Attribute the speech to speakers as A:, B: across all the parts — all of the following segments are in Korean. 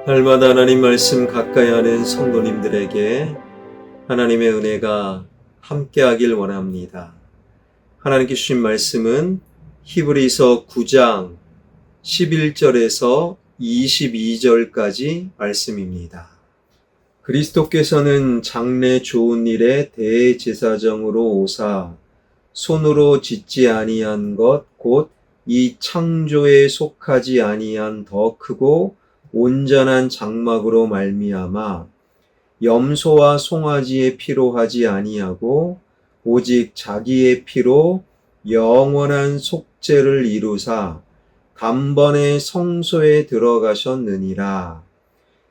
A: 날마다 하나님 말씀 가까이 하는 성도님들에게 하나님의 은혜가 함께하길 원합니다. 하나님께 주신 말씀은 히브리서 9장 11절에서 22절까지 말씀입니다. 그리스도께서는 장래 좋은 일에 대제사장으로 오사 손으로 짓지 아니한 것 곧 이 창조에 속하지 아니한 더 크고 온전한 장막으로 말미암아 염소와 송아지의 피로 하지 아니하고 오직 자기의 피로 영원한 속죄를 이루사 단번에 성소에 들어가셨느니라.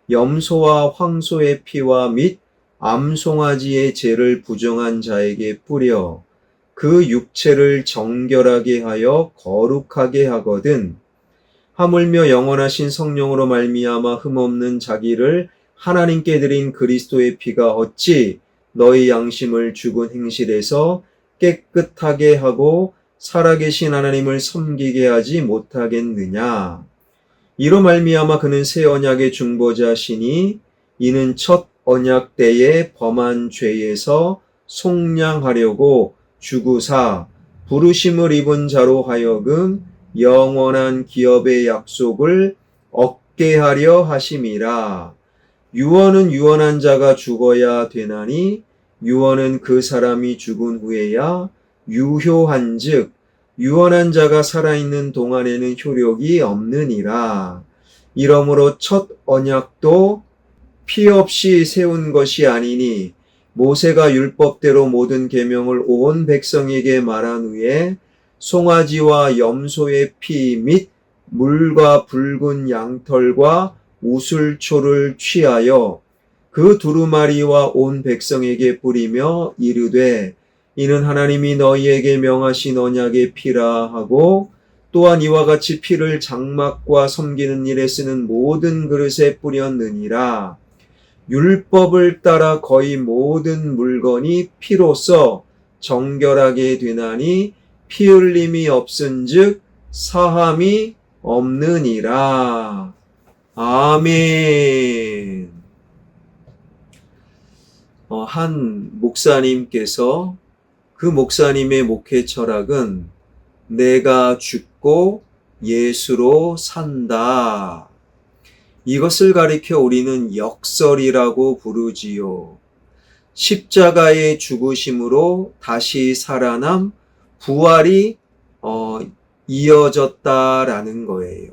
A: 염소와 황소의 피와 및 암송아지의 죄를 부정한 자에게 뿌려 그 육체를 정결하게 하여 거룩하게 하거든 하물며 영원하신 성령으로 말미암아 흠없는 자기를 하나님께 드린 그리스도의 피가 어찌 너희 양심을 죽은 행실에서 깨끗하게 하고 살아계신 하나님을 섬기게 하지 못하겠느냐. 이로 말미암아 그는 새 언약의 중보자시니 이는 첫 언약 때에 범한 죄에서 속량하려고 죽으사 부르심을 입은 자로 하여금 영원한 기업의 약속을 얻게 하려 하심이라. 유언은 유언한 자가 죽어야 되나니 유언은 그 사람이 죽은 후에야 유효한즉 유언한 자가 살아있는 동안에는 효력이 없느니라. 이러므로 첫 언약도 피 없이 세운 것이 아니니 모세가 율법대로 모든 계명을 온 백성에게 말한 후에 송아지와 염소의 피 및 물과 붉은 양털과 우슬초를 취하여 그 두루마리와 온 백성에게 뿌리며 이르되 이는 하나님이 너희에게 명하신 언약의 피라 하고 또한 이와 같이 피를 장막과 섬기는 일에 쓰는 모든 그릇에 뿌렸느니라. 율법을 따라 거의 모든 물건이 피로써 정결하게 되나니 피 흘림이 없은즉 사함이 없느니라. 아멘. 한 목사님께서 그 목사님의 목회 철학은 내가 죽고 예수로 산다. 이것을 가리켜 우리는 역설이라고 부르지요. 십자가의 죽으심으로 다시 살아남 부활이 이어졌다라는 거예요.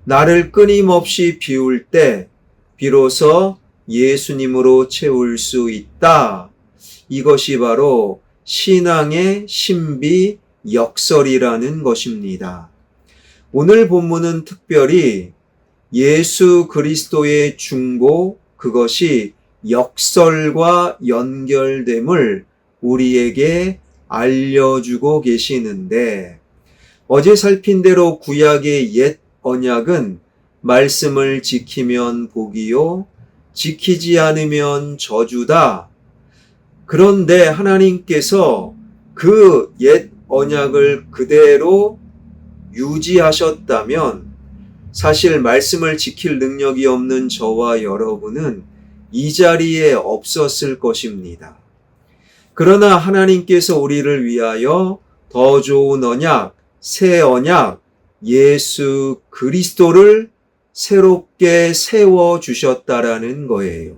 A: 나를 끊임없이 비울 때 비로소 예수님으로 채울 수 있다. 이것이 바로 신앙의 신비 역설이라는 것입니다. 오늘 본문은 특별히 예수 그리스도의 중보, 그것이 역설과 연결됨을 우리에게 알려주고 계시는데, 어제 살핀 대로 구약의 옛 언약은 말씀을 지키면 복이요 지키지 않으면 저주다. 그런데 하나님께서 그 옛 언약을 그대로 유지하셨다면 사실 말씀을 지킬 능력이 없는 저와 여러분은 이 자리에 없었을 것입니다. 그러나 하나님께서 우리를 위하여 더 좋은 언약, 새 언약, 예수 그리스도를 새롭게 세워주셨다라는 거예요.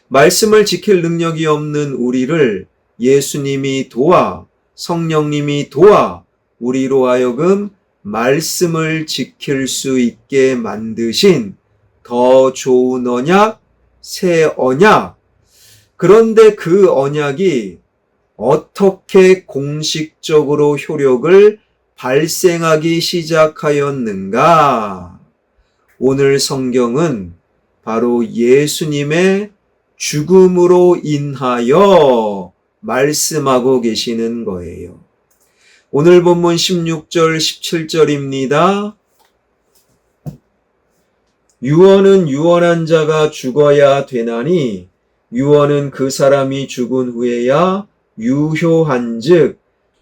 A: 말씀을 지킬 능력이 없는 우리를 예수님이 도와, 성령님이 도와 우리로 하여금 말씀을 지킬 수 있게 만드신 더 좋은 언약, 새 언약. 그런데 그 언약이 어떻게 공식적으로 효력을 발생하기 시작하였는가? 오늘 성경은 바로 예수님의 죽음으로 인하여 말씀하고 계시는 거예요. 오늘 본문 16절, 17절입니다. 유언은 유언한 자가 죽어야 되나니 유언은 그 사람이 죽은 후에야 유효한즉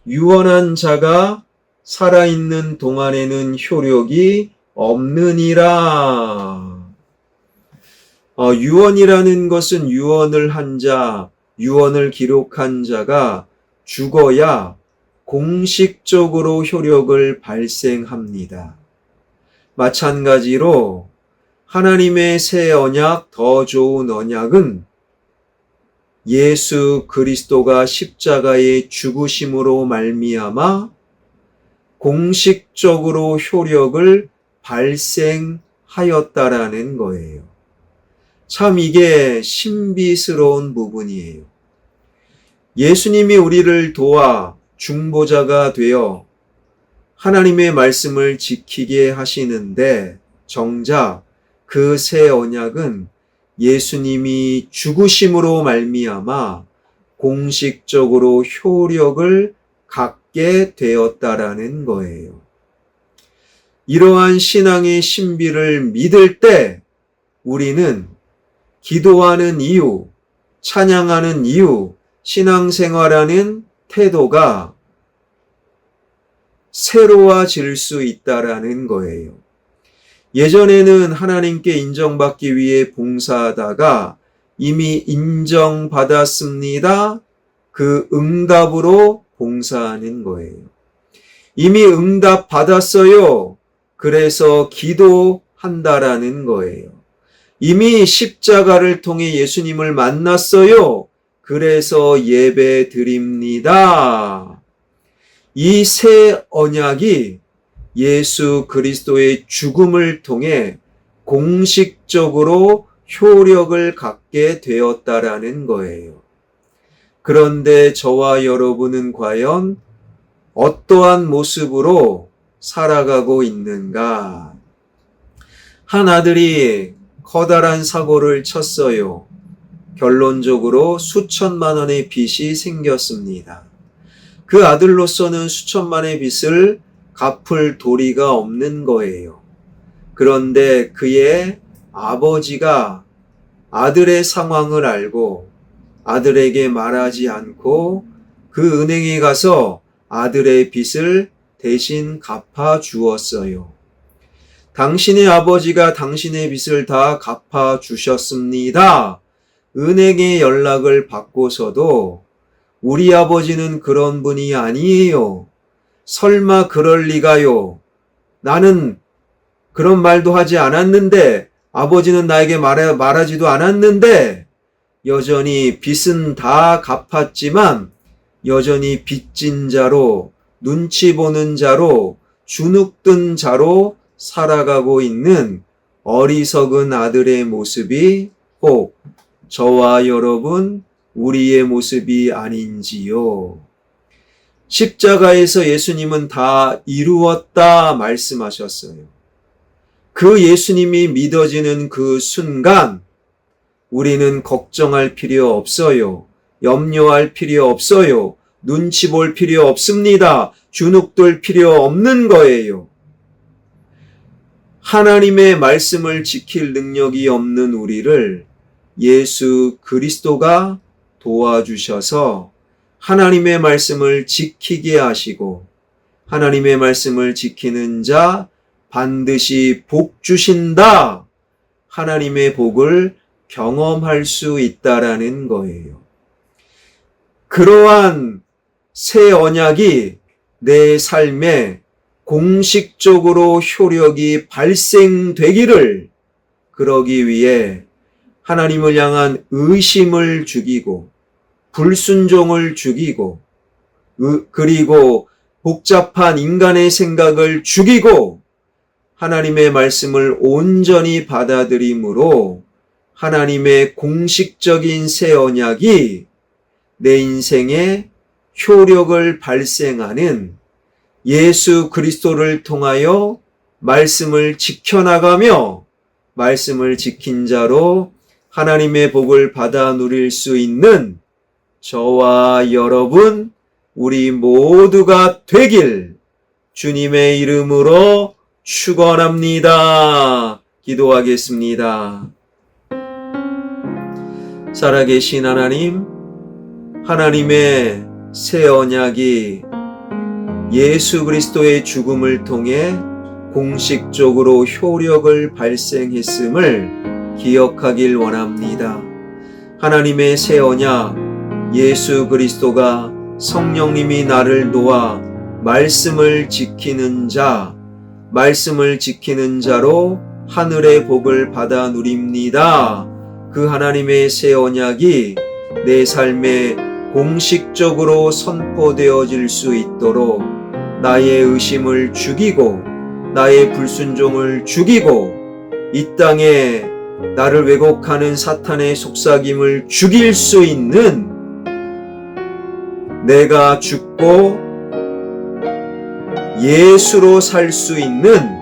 A: 유언한 자가 살아있는 동안에는 효력이 없느니라. 유언이라는 것은 유언을 한 자, 유언을 기록한 자가 죽어야 공식적으로 효력을 발생합니다. 마찬가지로 하나님의 새 언약, 더 좋은 언약은 예수 그리스도가 십자가의 죽으심으로 말미암아 공식적으로 효력을 발생하였다라는 거예요. 참 이게 신비스러운 부분이에요. 예수님이 우리를 도와 중보자가 되어 하나님의 말씀을 지키게 하시는데 정작 그 새 언약은 예수님이 죽으심으로 말미암아 공식적으로 효력을 갖게 되었다라는 거예요. 이러한 신앙의 신비를 믿을 때 우리는 기도하는 이유, 찬양하는 이유, 신앙생활하는 태도가 새로워질 수 있다라는 거예요. 예전에는 하나님께 인정받기 위해 봉사하다가 이미 인정받았습니다. 그 응답으로 봉사하는 거예요. 이미 응답 받았어요. 그래서 기도한다라는 거예요. 이미 십자가를 통해 예수님을 만났어요. 그래서 예배 드립니다. 이 새 언약이 예수 그리스도의 죽음을 통해 공식적으로 효력을 갖게 되었다라는 거예요. 그런데 저와 여러분은 과연 어떠한 모습으로 살아가고 있는가? 한 아들이 커다란 사고를 쳤어요. 결론적으로 수천만 원의 빚이 생겼습니다. 그 아들로서는 수천만의 빚을 갚을 도리가 없는 거예요. 그런데 그의 아버지가 아들의 상황을 알고 아들에게 말하지 않고 그 은행에 가서 아들의 빚을 대신 갚아 주었어요. 당신의 아버지가 당신의 빚을 다 갚아 주셨습니다. 은행에 연락을 받고서도 우리 아버지는 그런 분이 아니에요. 설마 그럴 리가요. 나는 그런 말도 하지 않았는데, 아버지는 나에게 말하지도 않았는데, 여전히 빚은 다 갚았지만 여전히 빚진 자로, 눈치 보는 자로, 주눅든 자로 살아가고 있는 어리석은 아들의 모습이 혹 저와 여러분 우리의 모습이 아닌지요. 십자가에서 예수님은 다 이루었다 말씀하셨어요. 그 예수님이 믿어지는 그 순간 우리는 걱정할 필요 없어요. 염려할 필요 없어요. 눈치 볼 필요 없습니다. 주눅들 필요 없는 거예요. 하나님의 말씀을 지킬 능력이 없는 우리를 예수 그리스도가 도와주셔서 하나님의 말씀을 지키게 하시고 하나님의 말씀을 지키는 자 반드시 복 주신다. 하나님의 복을 경험할 수 있다라는 거예요. 그러한 새 언약이 내 삶에 공식적으로 효력이 발생되기를 그러기 위해 하나님을 향한 의심을 죽이고 불순종을 죽이고 그리고 복잡한 인간의 생각을 죽이고 하나님의 말씀을 온전히 받아들임으로 하나님의 공식적인 새 언약이 내 인생에 효력을 발생하는 예수 그리스도를 통하여 말씀을 지켜나가며 말씀을 지킨 자로 하나님의 복을 받아 누릴 수 있는 저와 여러분, 우리 모두가 되길 주님의 이름으로 축원합니다. 기도하겠습니다. 살아계신 하나님, 하나님의 새 언약이 예수 그리스도의 죽음을 통해 공식적으로 효력을 발생했음을 기억하길 원합니다. 하나님의 새 언약, 예수 그리스도가 성령님이 나를 도와 말씀을 지키는 자로 하늘의 복을 받아 누립니다. 그 하나님의 새 언약이 내 삶에 공식적으로 선포되어질 수 있도록 나의 의심을 죽이고 나의 불순종을 죽이고 이 땅에 나를 왜곡하는 사탄의 속삭임을 죽일 수 있는 내가 죽고 예수로 살 수 있는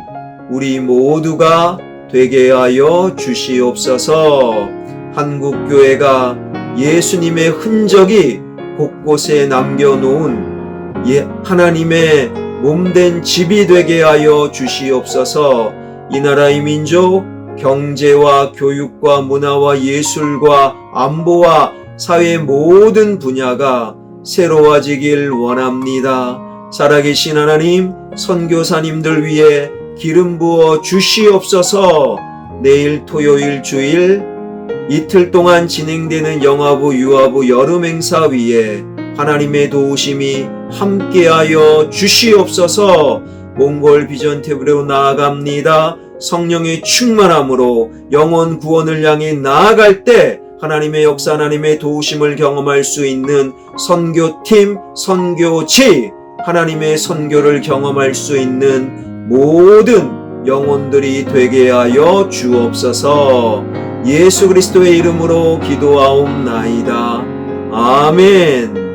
A: 우리 모두가 되게 하여 주시옵소서. 한국교회가 예수님의 흔적이 곳곳에 남겨놓은 하나님의 몸된 집이 되게 하여 주시옵소서. 이 나라의 민족, 경제와 교육과 문화와 예술과 안보와 사회의 모든 분야가 새로워지길 원합니다. 살아계신 하나님, 선교사님들 위해 기름 부어 주시옵소서. 내일 토요일 주일 이틀 동안 진행되는 영아부 유아부 여름 행사 위에 하나님의 도우심이 함께하여 주시옵소서. 몽골 비전 태블로 나아갑니다. 성령의 충만함으로 영혼 구원을 향해 나아갈 때 하나님의 역사, 하나님의 도우심을 경험할 수 있는 선교팀, 선교지, 하나님의 선교를 경험할 수 있는 모든 영혼들이 되게 하여 주옵소서. 예수 그리스도의 이름으로 기도하옵나이다. 아멘.